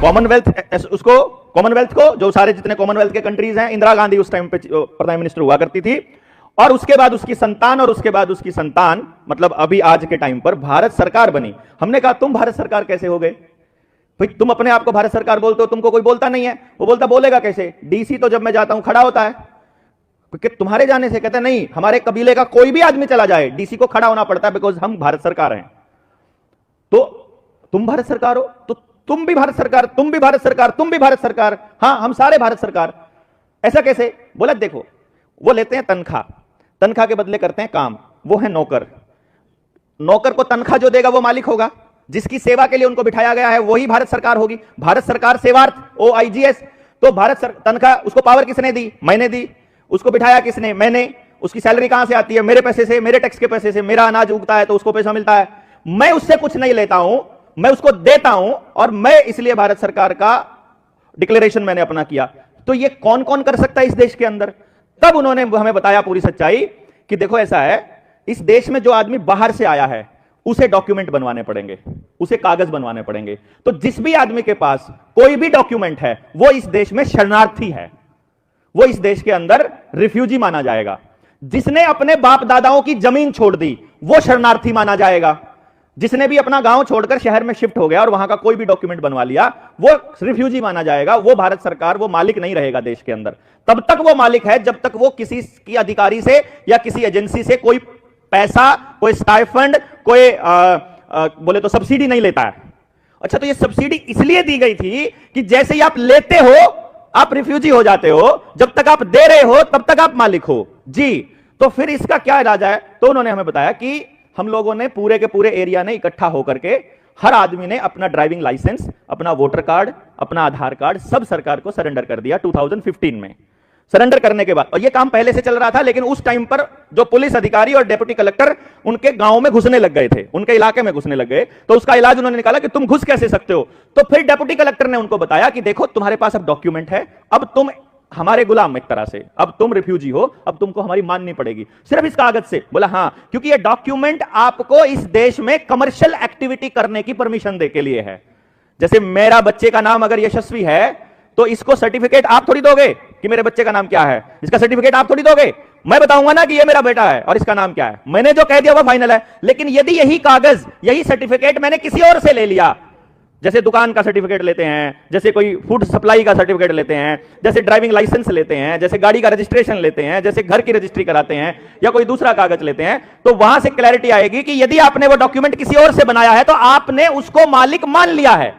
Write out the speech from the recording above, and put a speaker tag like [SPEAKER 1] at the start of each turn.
[SPEAKER 1] Commonwealth को जो सारे जितने कॉमनवेल्थ के कंट्रीज हैं, इंदिरा गांधी उस टाइम पे प्राइम मिनिस्टर हुआ करती थी, और उसके बाद उसकी संतान, और उसके बाद उसकी संतान, मतलब अभी आज के टाइम पर भारत सरकार बनी। हमने कहा तुम भारत सरकार कैसे हो गए भाई? तुम अपने आप को भारत सरकार बोलते हो, तुमको कोई बोलता नहीं है। वो बोलेगा कैसे? डीसी तो जब मैं जाता हूं खड़ा होता है, क्योंकि तुम्हारे जाने से कहते नहीं, हमारे कबीले का कोई भी आदमी चला जाए डीसी को खड़ा होना पड़ता है, बिकॉज हम भारत सरकार हैं। तो तुम भारत सरकार हो, तो तुम भी भारत सरकार, तुम भी भारत सरकार, तुम भी भारत सरकार, हां हम सारे भारत सरकार। ऐसा कैसे? बोला देखो, वो लेते हैं तनख्वाह, तनख्वाह के बदले करते हैं काम, वो है नौकर। नौकर को तनख्वाह जो देगा वो मालिक होगा, जिसकी सेवा के लिए उनको बिठाया गया है वही भारत सरकार होगी। भारत सरकार सेवार्थ, OIGS। तो तनख्वाह उसको पावर किसने दी? मैंने दी। उसको बिठाया किसने? मैंने। उसकी सैलरी कहां से आती है? मेरे पैसे से, मेरे टैक्स के पैसे से। मेरा अनाज उगता है तो उसको पैसा मिलता है। मैं उससे कुछ नहीं लेता हूं, मैं उसको देता हूं, और मैं इसलिए भारत सरकार का डिक्लेरेशन मैंने अपना किया। तो ये कौन कौन कर सकता है इस देश के अंदर? तब उन्होंने हमें बताया पूरी सच्चाई कि देखो ऐसा है, इस देश में जो आदमी बाहर से आया है उसे डॉक्यूमेंट बनवाने पड़ेंगे, उसे कागज बनवाने पड़ेंगे। तो जिस भी आदमी के पास कोई भी डॉक्यूमेंट है वो इस देश में शरणार्थी है, वो इस देश के अंदर रिफ्यूजी माना जाएगा। जिसने अपने बाप दादाओं की जमीन छोड़ दी वो शरणार्थी माना जाएगा। जिसने भी अपना गांव छोड़कर शहर में शिफ्ट हो गया और वहां का कोई भी डॉक्यूमेंट बनवा लिया वो रिफ्यूजी माना जाएगा। वो भारत सरकार, वो मालिक नहीं रहेगा देश के अंदर। तब तक वो मालिक है जब तक वो किसी की अधिकारी से या किसी एजेंसी से कोई पैसा, कोई स्टाइफंड, कोई बोले तो सब्सिडी नहीं लेता है। अच्छा, तो ये सब्सिडी इसलिए दी गई थी कि जैसे ही आप लेते हो आप रिफ्यूजी हो जाते हो, जब तक आप दे रहे हो तब तक आप मालिक हो जी। तो फिर इसका क्या इलाज है? तो उन्होंने हमें बताया कि हम लोगों ने पूरे के पूरे एरिया ने इकट्ठा होकर के हर आदमी ने अपना ड्राइविंग लाइसेंस, अपना वोटर कार्ड, अपना आधार कार्ड सब सरकार को सरेंडर कर दिया 2015 में। सरेंडर करने के बाद, और ये काम पहले से चल रहा था, लेकिन उस टाइम पर जो पुलिस अधिकारी और डेप्यूटी कलेक्टर उनके गांव में घुसने लग गए थे, उनके इलाके में घुसने लग गए। तो उसका इलाज उन्होंने निकाला कि तुम घुस कैसे सकते हो। तो फिर डेप्यूटी कलेक्टर ने उनको बताया कि देखो तुम्हारे पास अब डॉक्यूमेंट है, अब तुम हमारे गुलाम एक तरह से, अब तुम रिफ्यूजी हो, अब तुमको हमारी माननी पड़ेगी सिर्फ इस कागज से। बोला हां, क्योंकि ये डॉक्यूमेंट आपको इस देश में कमर्शियल एक्टिविटी करने की परमिशन दे के लिए है। जैसे मेरा बच्चे का नाम अगर यशस्वी है तो इसको सर्टिफिकेट आप थोड़ी दोगे कि मेरे बच्चे का नाम क्या है, इसका सर्टिफिकेट आप थोड़ी दोगे। मैं बताऊंगा ना कि ये मेरा बेटा है और इसका नाम क्या है, मैंने जो कह दिया वो फाइनल है। लेकिन यदि यही कागज, यही सर्टिफिकेट मैंने किसी और से ले लिया, जैसे दुकान का सर्टिफिकेट लेते हैं, जैसे कोई फूड सप्लाई का सर्टिफिकेट लेते हैं, जैसे ड्राइविंग लाइसेंस लेते हैं, जैसे गाड़ी का रजिस्ट्रेशन लेते हैं, जैसे घर की रजिस्ट्री कराते हैं, या कोई दूसरा कागज लेते हैं, तो वहां से क्लैरिटी आएगी कि यदि आपने वो डॉक्यूमेंट किसी और से बनाया है तो आपने उसको मालिक मान लिया है।